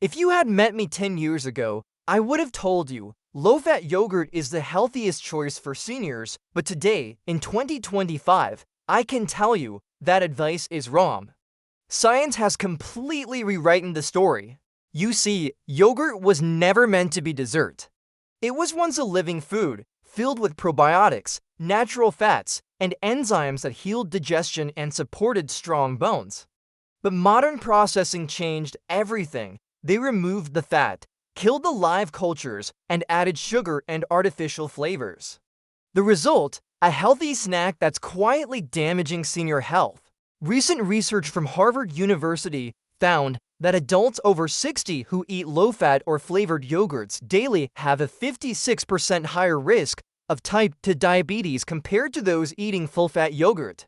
If you had met me 10 years ago, I would have told you low-fat yogurt is the healthiest choice for seniors, but today, in 2025, I can tell you that advice is wrong. Science has completely rewritten the story. You see, yogurt was never meant to be dessert. It was once a living food, filled with probiotics, natural fats, and enzymes that healed digestion and supported strong bones. But modern processing changed everything. They removed the fat, killed the live cultures, and added sugar and artificial flavors. The result? A healthy snack that's quietly damaging senior health. Recent research from Harvard University found that adults over 60 who eat low-fat or flavored yogurts daily have a 56% higher risk of type 2 diabetes compared to those eating full-fat yogurt.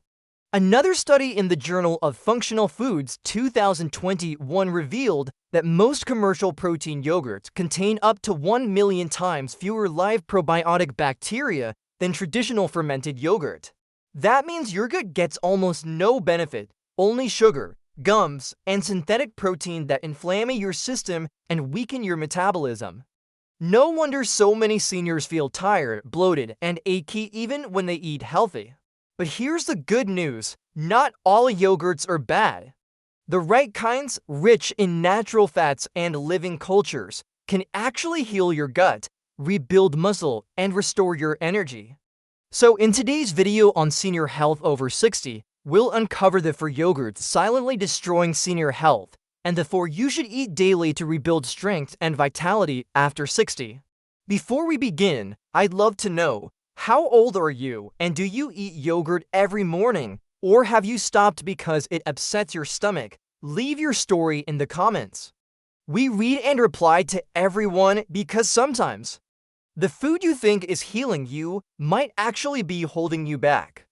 Another study in the Journal of Functional Foods 2021 revealed that most commercial protein yogurts contain up to 1 million times fewer live probiotic bacteria than traditional fermented yogurt. That means your gut gets almost no benefit, only sugar, gums, and synthetic protein that inflame your system and weaken your metabolism. No wonder so many seniors feel tired, bloated, and achy even when they eat healthy. But here's the good news, not all yogurts are bad. The right kinds, rich in natural fats and living cultures, can actually heal your gut, rebuild muscle, and restore your energy. So in today's video on senior health over 60, we'll uncover the 4 yogurts silently destroying senior health, and the 4 you should eat daily to rebuild strength and vitality after 60. Before we begin, I'd love to know, how old are you, and do you eat yogurt every morning? Or have you stopped because it upsets your stomach? Leave your story in the comments. We read and reply to everyone because sometimes the food you think is healing you might actually be holding you back.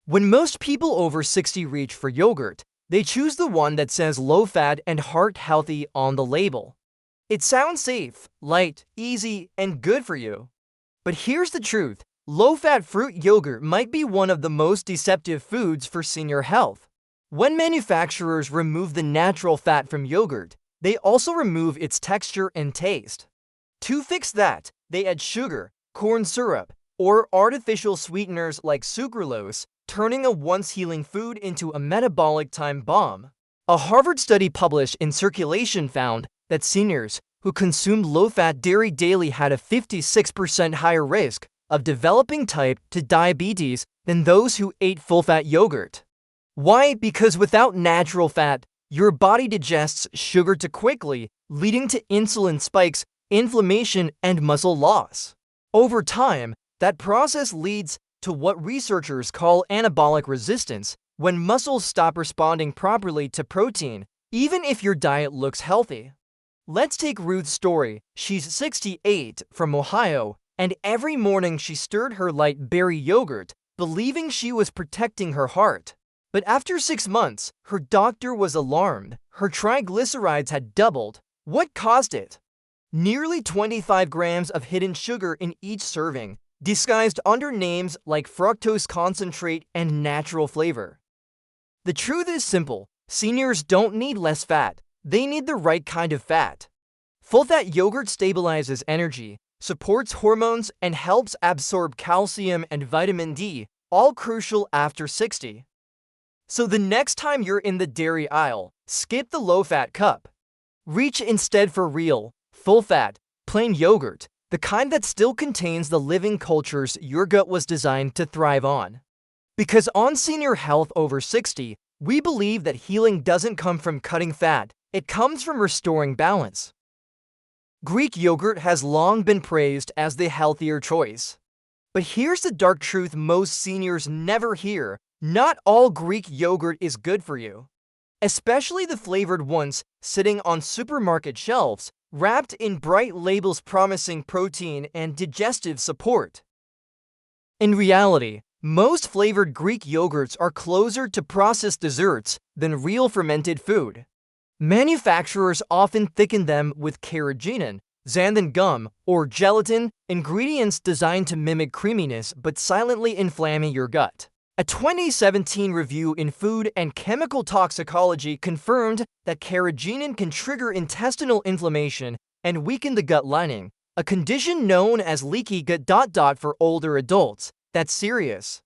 When most people over 60 reach for yogurt, they choose the one that says low-fat and heart-healthy on the label. It sounds safe, light, easy, and good for you. But here's the truth, low-fat fruit yogurt might be one of the most deceptive foods for senior health. When manufacturers remove the natural fat from yogurt, they also remove its texture and taste. To fix that, they add sugar, corn syrup, or artificial sweeteners like sucralose, turning a once-healing food into a metabolic time bomb. A Harvard study published in Circulation found that seniors who consumed low-fat dairy daily had a 56% higher risk of developing type 2 diabetes than those who ate full-fat yogurt. Why? Because without natural fat, your body digests sugar too quickly, leading to insulin spikes, inflammation, and muscle loss. Over time, that process leads to what researchers call anabolic resistance, when muscles stop responding properly to protein, even if your diet looks healthy. Let's take Ruth's story. She's 68, from Ohio, and every morning she stirred her light berry yogurt, believing she was protecting her heart. But after 6 months, her doctor was alarmed. Her triglycerides had doubled. What caused it? Nearly 25 grams of hidden sugar in each serving, disguised under names like fructose concentrate and natural flavor. The truth is simple. Seniors don't need less fat. They need the right kind of fat. Full-fat yogurt stabilizes energy, supports hormones, and helps absorb calcium and vitamin D, all crucial after 60. So the next time you're in the dairy aisle, skip the low-fat cup. Reach instead for real, full-fat, plain yogurt, the kind that still contains the living cultures your gut was designed to thrive on. Because on Senior Health Over 60, we believe that healing doesn't come from cutting fat, it comes from restoring balance. Greek yogurt has long been praised as the healthier choice. But here's the dark truth most seniors never hear. Not all Greek yogurt is good for you. Especially the flavored ones sitting on supermarket shelves, wrapped in bright labels promising protein and digestive support. In reality, most flavored Greek yogurts are closer to processed desserts than real fermented food. Manufacturers often thicken them with carrageenan, xanthan gum, or gelatin, ingredients designed to mimic creaminess but silently inflame your gut. A 2017 review in Food and Chemical Toxicology confirmed that carrageenan can trigger intestinal inflammation and weaken the gut lining, a condition known as leaky gut. For older adults, that's serious.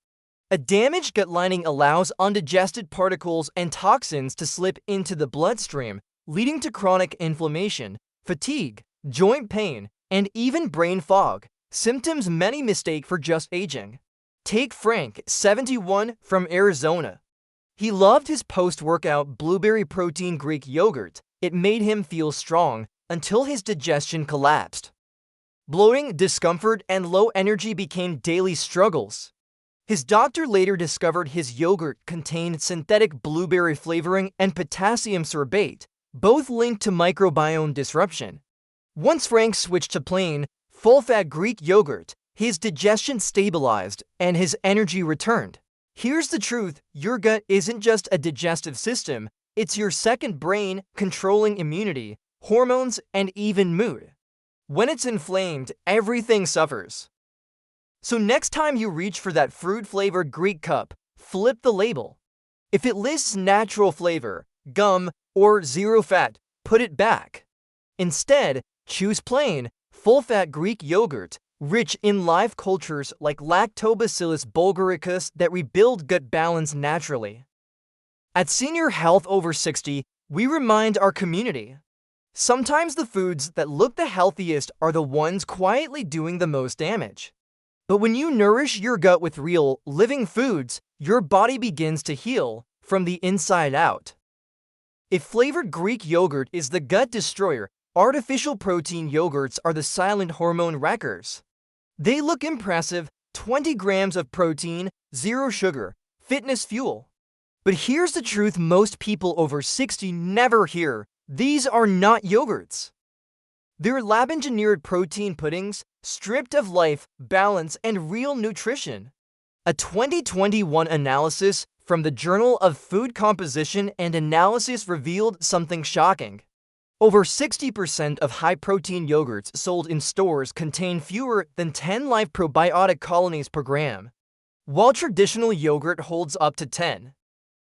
A damaged gut lining allows undigested particles and toxins to slip into the bloodstream, leading to chronic inflammation, fatigue, joint pain, and even brain fog, symptoms many mistake for just aging. Take Frank, 71, from Arizona. He loved his post-workout blueberry protein Greek yogurt. It made him feel strong until his digestion collapsed. Bloating, discomfort, and low energy became daily struggles. His doctor later discovered his yogurt contained synthetic blueberry flavoring and potassium sorbate, both linked to microbiome disruption. Once Frank switched to plain, full-fat Greek yogurt, his digestion stabilized and his energy returned. Here's the truth: your gut isn't just a digestive system, it's your second brain, controlling immunity, hormones, and even mood. When it's inflamed, everything suffers. So next time you reach for that fruit-flavored Greek cup, flip the label. If it lists natural flavor, gum, or zero fat, put it back. Instead, choose plain, full-fat Greek yogurt, rich in live cultures like Lactobacillus bulgaricus that rebuild gut balance naturally. At Senior Health Over 60, we remind our community: sometimes the foods that look the healthiest are the ones quietly doing the most damage. But when you nourish your gut with real, living foods, your body begins to heal from the inside out. If flavored Greek yogurt is the gut destroyer, artificial protein yogurts are the silent hormone wreckers. They look impressive: 20 grams of protein, 0 sugar, fitness fuel. But here's the truth most people over 60 never hear: these are not yogurts. They're lab-engineered protein puddings, stripped of life, balance, and real nutrition. A 2021 analysis from the Journal of Food Composition and Analysis revealed something shocking. Over 60% of high-protein yogurts sold in stores contain fewer than 10 live probiotic colonies per gram, while traditional yogurt holds up to 10.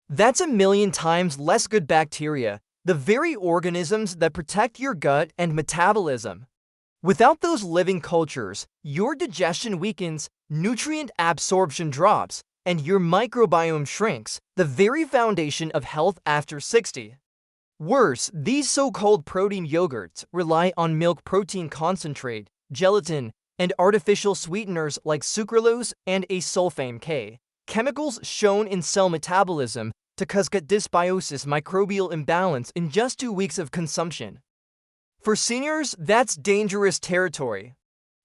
That's a million times less good bacteria, the very organisms that protect your gut and metabolism. Without those living cultures, your digestion weakens, nutrient absorption drops, and your microbiome shrinks, the very foundation of health after 60. Worse, these so-called protein yogurts rely on milk protein concentrate, gelatin, and artificial sweeteners like sucralose and acesulfame K, chemicals shown in cell metabolism to cause gut dysbiosis, microbial imbalance in just 2 weeks of consumption. For seniors, that's dangerous territory.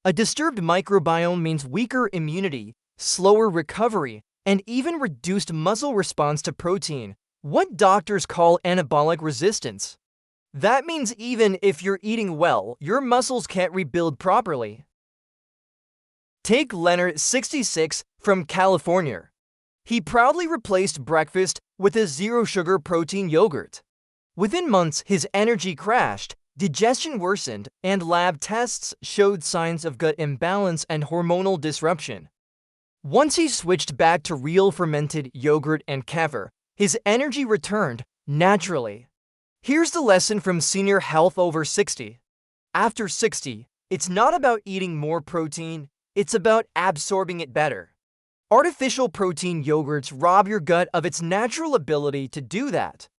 A disturbed microbiome means weaker immunity, slower recovery, and even reduced muscle response to protein, what doctors call anabolic resistance. That means even if you're eating well, your muscles can't rebuild properly. Take Leonard, 66, from California. He proudly replaced breakfast with a zero-sugar protein yogurt. Within months, his energy crashed, digestion worsened, and lab tests showed signs of gut imbalance and hormonal disruption. Once he switched back to real fermented yogurt and kefir, his energy returned naturally. Here's the lesson from Senior Health Over 60. After 60, it's not about eating more protein, it's about absorbing it better. Artificial protein yogurts rob your gut of its natural ability to do that.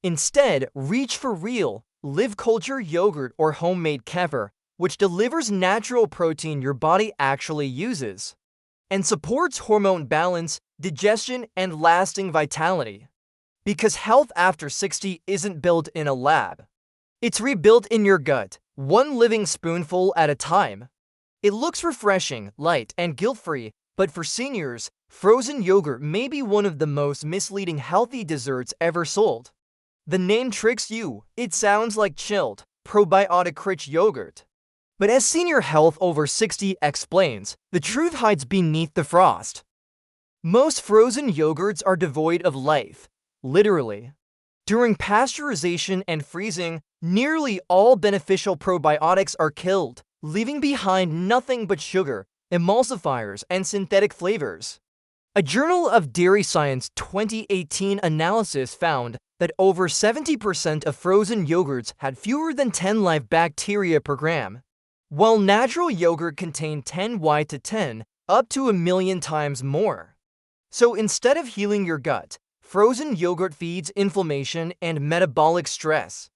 Instead, reach for real, live culture yogurt or homemade kefir, which delivers natural protein your body actually uses and supports hormone balance, digestion, and lasting vitality. Because health after 60 isn't built in a lab. It's rebuilt in your gut, one living spoonful at a time. It looks refreshing, light, and guilt-free, but for seniors, frozen yogurt may be one of the most misleading healthy desserts ever sold. The name tricks you. It sounds like chilled, probiotic-rich yogurt. But as Senior Health Over 60 explains, the truth hides beneath the frost. Most frozen yogurts are devoid of life, literally. During pasteurization and freezing, nearly all beneficial probiotics are killed, leaving behind nothing but sugar, emulsifiers, and synthetic flavors. A Journal of Dairy Science 2018 analysis found that over 70% of frozen yogurts had fewer than 10 live bacteria per gram, while natural yogurt contained 10 to 10, up to 1,000,000 times more. So instead of healing your gut, frozen yogurt feeds inflammation and metabolic stress.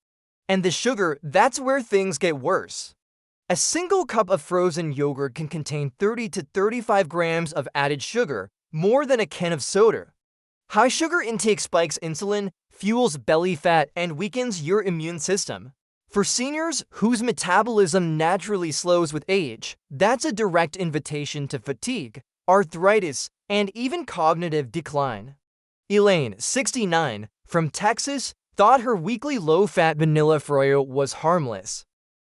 And the sugar, that's where things get worse. A single cup of frozen yogurt can contain 30 to 35 grams of added sugar, more than a can of soda. High sugar intake spikes insulin, fuels belly fat, and weakens your immune system. For seniors whose metabolism naturally slows with age, that's a direct invitation to fatigue, arthritis, and even cognitive decline. Elaine, 69, from Texas, thought her weekly low-fat vanilla froyo was harmless.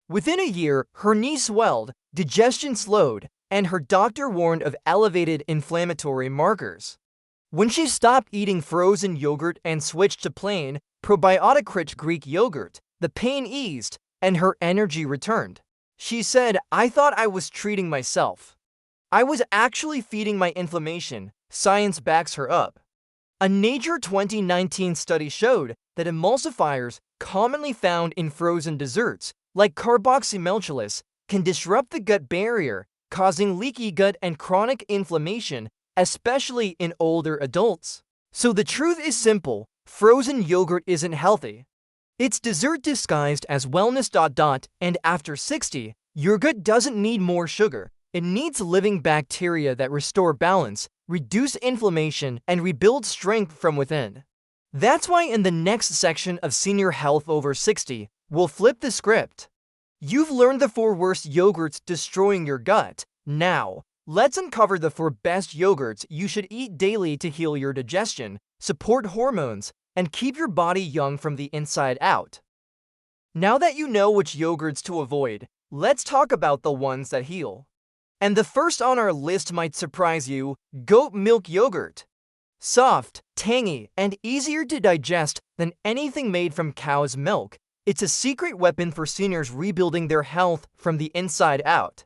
Within a year, her knee swelled, digestion slowed, and her doctor warned of elevated inflammatory markers. When she stopped eating frozen yogurt and switched to plain, probiotic-rich Greek yogurt, the pain eased, and her energy returned. She said, "I thought I was treating myself. I was actually feeding my inflammation." Science backs her up. A Nature 2019 study showed that emulsifiers commonly found in frozen desserts, like carboxymellulose, can disrupt the gut barrier, causing leaky gut and chronic inflammation, especially in older adults. So the truth is simple: frozen yogurt isn't healthy. It's dessert disguised as wellness. And after 60, your gut doesn't need more sugar. It needs living bacteria that restore balance, reduce inflammation, and rebuild strength from within. That's why in the next section of Senior Health Over 60, we'll flip the script. You've learned the 4 worst yogurts destroying your gut. Now, let's uncover the 4 best yogurts you should eat daily to heal your digestion, support hormones, and keep your body young from the inside out. Now that you know which yogurts to avoid, let's talk about the ones that heal. And the first on our list might surprise you: goat milk yogurt. Soft, tangy, and easier to digest than anything made from cow's milk, it's a secret weapon for seniors rebuilding their health from the inside out.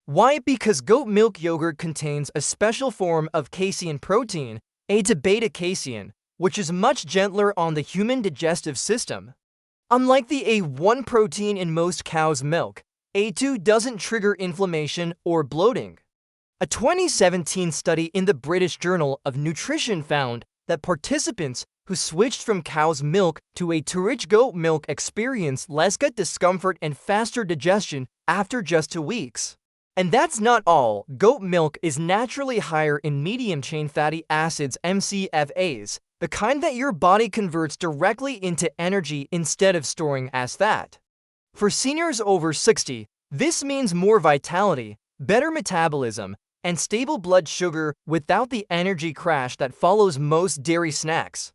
Why? Because goat milk yogurt contains a special form of casein protein, A to beta casein, which is much gentler on the human digestive system. Unlike the A1 protein in most cow's milk, A2 doesn't trigger inflammation or bloating. A 2017 study in the British Journal of Nutrition found that participants who switched from cow's milk to A2-rich goat milk experienced less gut discomfort and faster digestion after just 2 weeks. And that's not all. Goat milk is naturally higher in medium-chain fatty acids, MCFAs, the kind that your body converts directly into energy instead of storing as fat. For seniors over 60, this means more vitality, better metabolism, and stable blood sugar without the energy crash that follows most dairy snacks.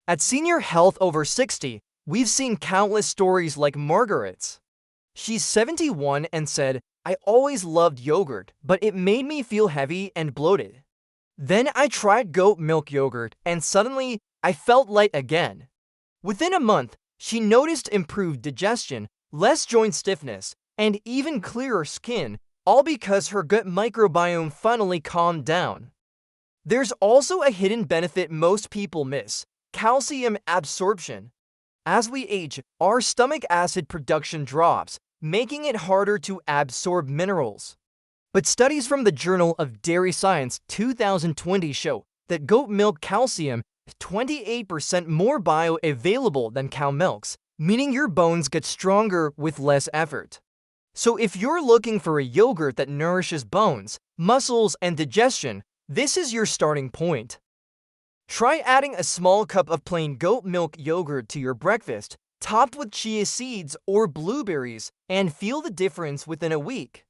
At Senior Health Over 60, we've seen countless stories like Margaret's. She's 71 and said, "I always loved yogurt, but it made me feel heavy and bloated. Then I tried goat milk yogurt, and suddenly I felt light again." Within a month, she noticed improved digestion, less joint stiffness, and even clearer skin, all because her gut microbiome finally calmed down. There's also a hidden benefit most people miss: calcium absorption. As we age, our stomach acid production drops, making it harder to absorb minerals. But studies from the Journal of Dairy Science 2020 show that goat milk calcium is 28% more bioavailable than cow milk's, meaning your bones get stronger with less effort. So if you're looking for a yogurt that nourishes bones, muscles, and digestion, this is your starting point. Try adding a small cup of plain goat milk yogurt to your breakfast, topped with chia seeds or blueberries, and feel the difference within a week.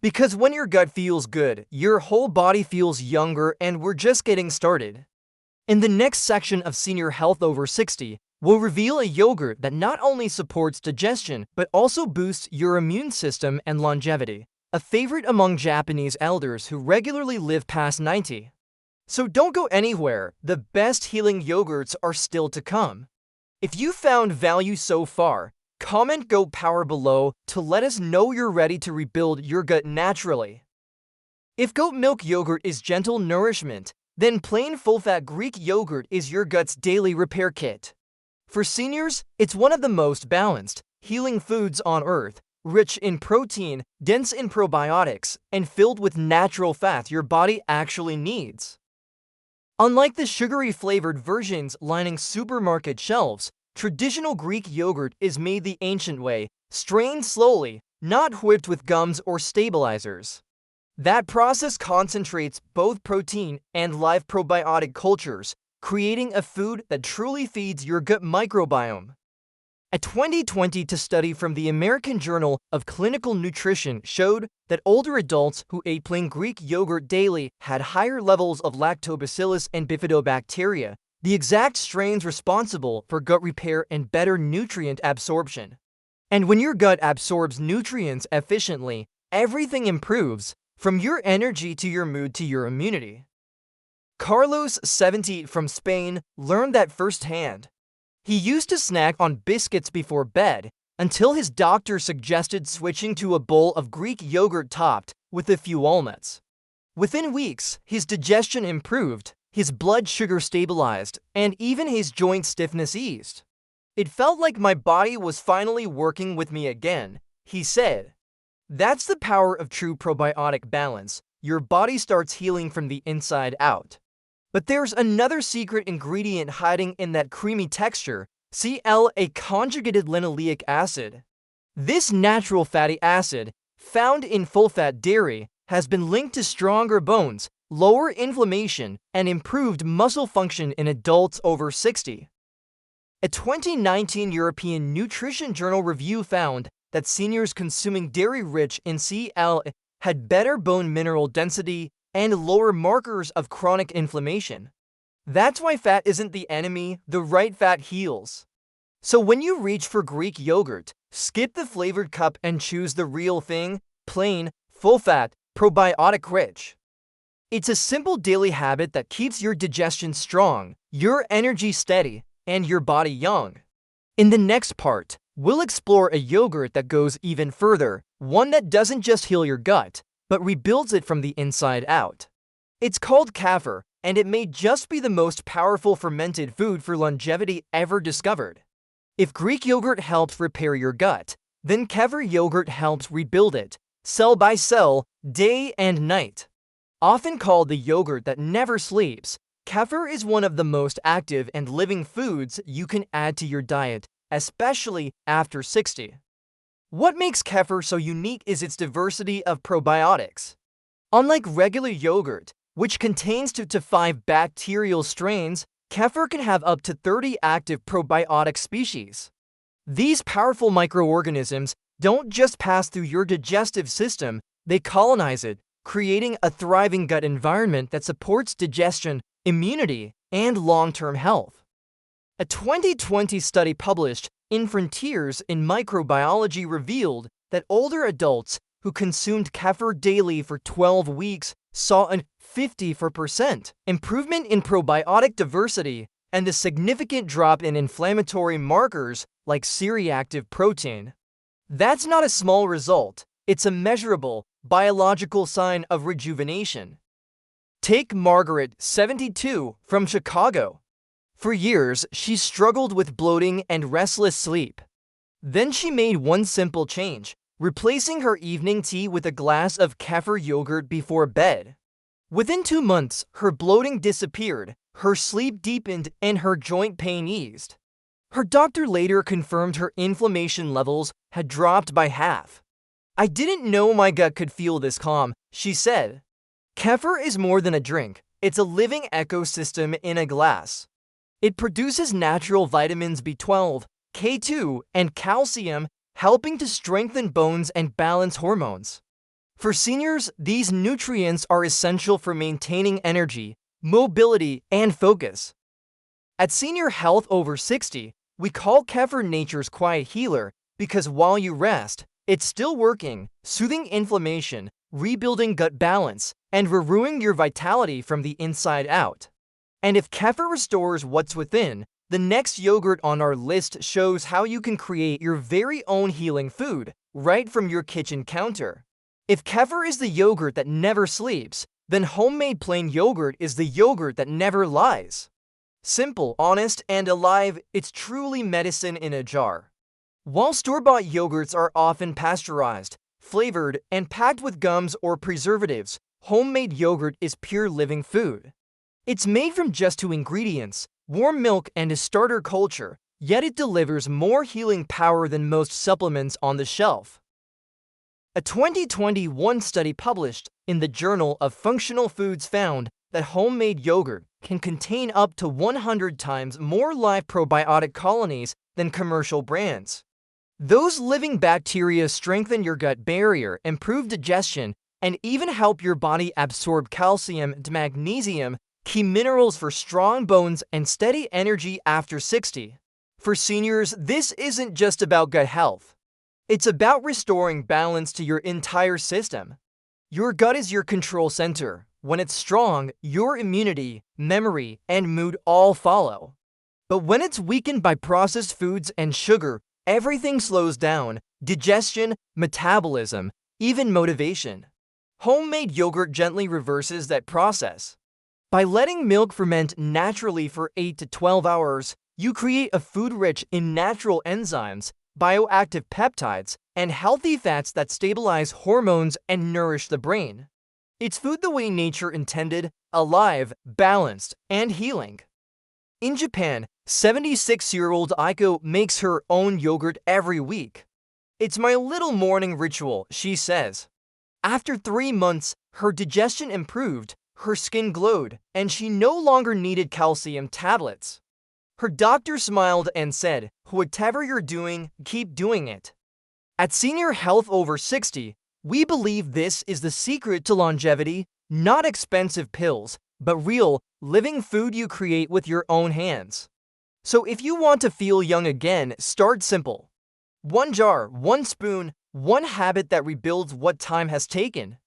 Because when your gut feels good, your whole body feels younger, and we're just getting started. In the next section of Senior Health Over 60, we'll reveal a yogurt that not only supports digestion, but also boosts your immune system and longevity, a favorite among Japanese elders who regularly live past 90. So don't go anywhere, the best healing yogurts are still to come. If you found value so far, comment Goat Power below to let us know you're ready to rebuild your gut naturally. If goat milk yogurt is gentle nourishment, then plain full-fat Greek yogurt is your gut's daily repair kit. For seniors, it's one of the most balanced, healing foods on earth, rich in protein, dense in probiotics, and filled with natural fat your body actually needs. Unlike the sugary flavored versions lining supermarket shelves, traditional Greek yogurt is made the ancient way, strained slowly, not whipped with gums or stabilizers. That process concentrates both protein and live probiotic cultures, creating a food that truly feeds your gut microbiome. A 2020 study from the American Journal of Clinical Nutrition showed that older adults who ate plain Greek yogurt daily had higher levels of lactobacillus and bifidobacteria, the exact strains responsible for gut repair and better nutrient absorption. And when your gut absorbs nutrients efficiently, everything improves, from your energy to your mood to your immunity. Carlos, 70, from Spain, learned that firsthand. He used to snack on biscuits before bed until his doctor suggested switching to a bowl of Greek yogurt topped with a few walnuts. Within weeks, his digestion improved, his blood sugar stabilized, and even his joint stiffness eased. It felt like my body was finally working with me again, he said. That's the power of true probiotic balance. Your body starts healing from the inside out. But there's another secret ingredient hiding in that creamy texture, a conjugated linoleic acid. This natural fatty acid, found in full-fat dairy, has been linked to stronger bones, lower inflammation, and improved muscle function in adults over 60. A 2019 European Nutrition Journal review found that seniors consuming dairy-rich in had better bone mineral density and lower markers of chronic inflammation. That's why fat isn't the enemy, the right fat heals. So when you reach for Greek yogurt, skip the flavored cup and choose the real thing, plain, full-fat, probiotic-rich. It's a simple daily habit that keeps your digestion strong, your energy steady, and your body young. In the next part, we'll explore a yogurt that goes even further, one that doesn't just heal your gut, but rebuilds it from the inside out. It's called kefir, and it may just be the most powerful fermented food for longevity ever discovered. If Greek yogurt helps repair your gut, then kefir yogurt helps rebuild it, cell by cell, day and night. Often called the yogurt that never sleeps, kefir is one of the most active and living foods you can add to your diet, especially after 60. What makes kefir so unique is its diversity of probiotics. Unlike regular yogurt, which contains 2 to 5 bacterial strains, kefir can have up to 30 active probiotic species. These powerful microorganisms don't just pass through your digestive system, they colonize it, creating a thriving gut environment that supports digestion, immunity, and long-term health. A 2020 study published in Frontiers in Microbiology revealed that older adults who consumed kefir daily for 12 weeks saw a 54% improvement in probiotic diversity and a significant drop in inflammatory markers like C-reactive protein. That's not a small result, it's a measurable, biological sign of rejuvenation. Take Margaret, 72, from Chicago. For years, she struggled with bloating and restless sleep. Then she made one simple change, replacing her evening tea with a glass of kefir yogurt before bed. Within 2 months, her bloating disappeared, her sleep deepened, and her joint pain eased. Her doctor later confirmed her inflammation levels had dropped by half. "I didn't know my gut could feel this calm," she said. Kefir is more than a drink, it's a living ecosystem in a glass. It produces natural vitamins B12, K2, and calcium, helping to strengthen bones and balance hormones. For seniors, these nutrients are essential for maintaining energy, mobility, and focus. At Senior Health Over 60, we call kefir nature's quiet healer because while you rest, it's still working, soothing inflammation, rebuilding gut balance, and renewing your vitality from the inside out. And if kefir restores what's within, the next yogurt on our list shows how you can create your very own healing food right from your kitchen counter. If kefir is the yogurt that never sleeps, then homemade plain yogurt is the yogurt that never lies. Simple, honest, and alive, it's truly medicine in a jar. While store-bought yogurts are often pasteurized, flavored, and packed with gums or preservatives, homemade yogurt is pure living food. It's made from just 2 ingredients, warm milk and a starter culture, yet it delivers more healing power than most supplements on the shelf. A 2021 study published in the Journal of Functional Foods found that homemade yogurt can contain up to 100 times more live probiotic colonies than commercial brands. Those living bacteria strengthen your gut barrier, improve digestion, and even help your body absorb calcium and magnesium, key minerals for strong bones and steady energy after 60. For seniors, this isn't just about gut health. It's about restoring balance to your entire system. Your gut is your control center. When it's strong, your immunity, memory, and mood all follow. But when it's weakened by processed foods and sugar, everything slows down: digestion, metabolism, even motivation. Homemade yogurt gently reverses that process. By letting milk ferment naturally for 8 to 12 hours, you create a food rich in natural enzymes, bioactive peptides, and healthy fats that stabilize hormones and nourish the brain. It's food the way nature intended: alive, balanced, and healing. In Japan, 76-year-old Aiko makes her own yogurt every week. "It's my little morning ritual," she says. After 3 months, her digestion improved, her skin glowed, and she no longer needed calcium tablets. Her doctor smiled and said, "Whatever you're doing, keep doing it." At Senior Health Over 60, we believe this is the secret to longevity: not expensive pills, but real, living food you create with your own hands. So if you want to feel young again, start simple. 1 jar, 1 spoon, 1 habit that rebuilds what time has taken.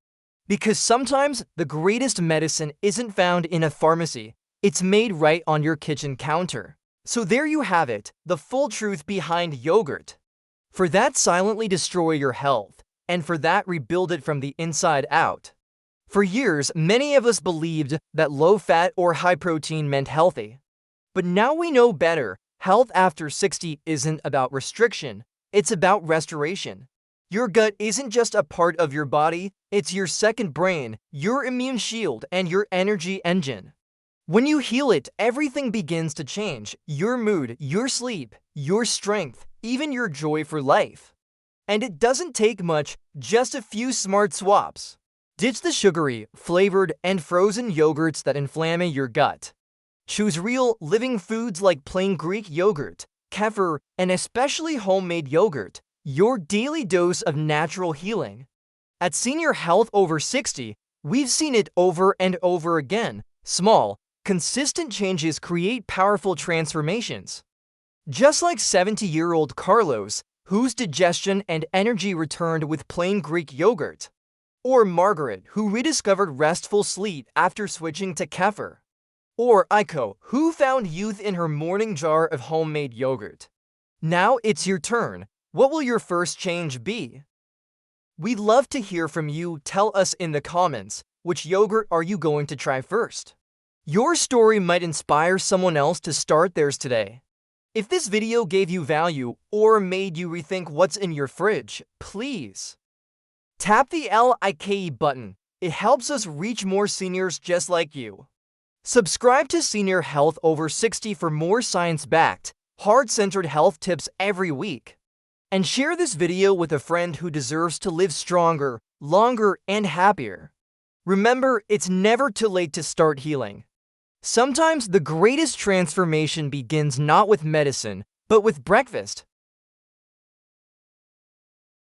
Because sometimes the greatest medicine isn't found in a pharmacy, it's made right on your kitchen counter. So there you have it, the full truth behind yogurt. For that, silently destroy your health, and for that, rebuild it from the inside out. For years, many of us believed that low-fat or high-protein meant healthy. But now we know better. Health after 60 isn't about restriction, it's about restoration. Your gut isn't just a part of your body, it's your second brain, your immune shield, and your energy engine. When you heal it, everything begins to change: your mood, your sleep, your strength, even your joy for life. And it doesn't take much, just a few smart swaps. Ditch the sugary, flavored, and frozen yogurts that inflame your gut. Choose real, living foods like plain Greek yogurt, kefir, and especially homemade yogurt, your daily dose of natural healing. At Senior Health Over 60, we've seen it over and over again: small, consistent changes create powerful transformations. Just like 70-year-old Carlos, whose digestion and energy returned with plain Greek yogurt. Or Margaret, who rediscovered restful sleep after switching to kefir. Or Aiko, who found youth in her morning jar of homemade yogurt. Now it's your turn. What will your first change be? We'd love to hear from you. Tell us in the comments, which yogurt are you going to try first? Your story might inspire someone else to start theirs today. If this video gave you value or made you rethink what's in your fridge, please tap the like button. It helps us reach more seniors just like you. Subscribe to Senior Health Over 60 for more science-backed, heart-centered health tips every week. And share this video with a friend who deserves to live stronger, longer, and happier. Remember, it's never too late to start healing. Sometimes the greatest transformation begins not with medicine, but with breakfast.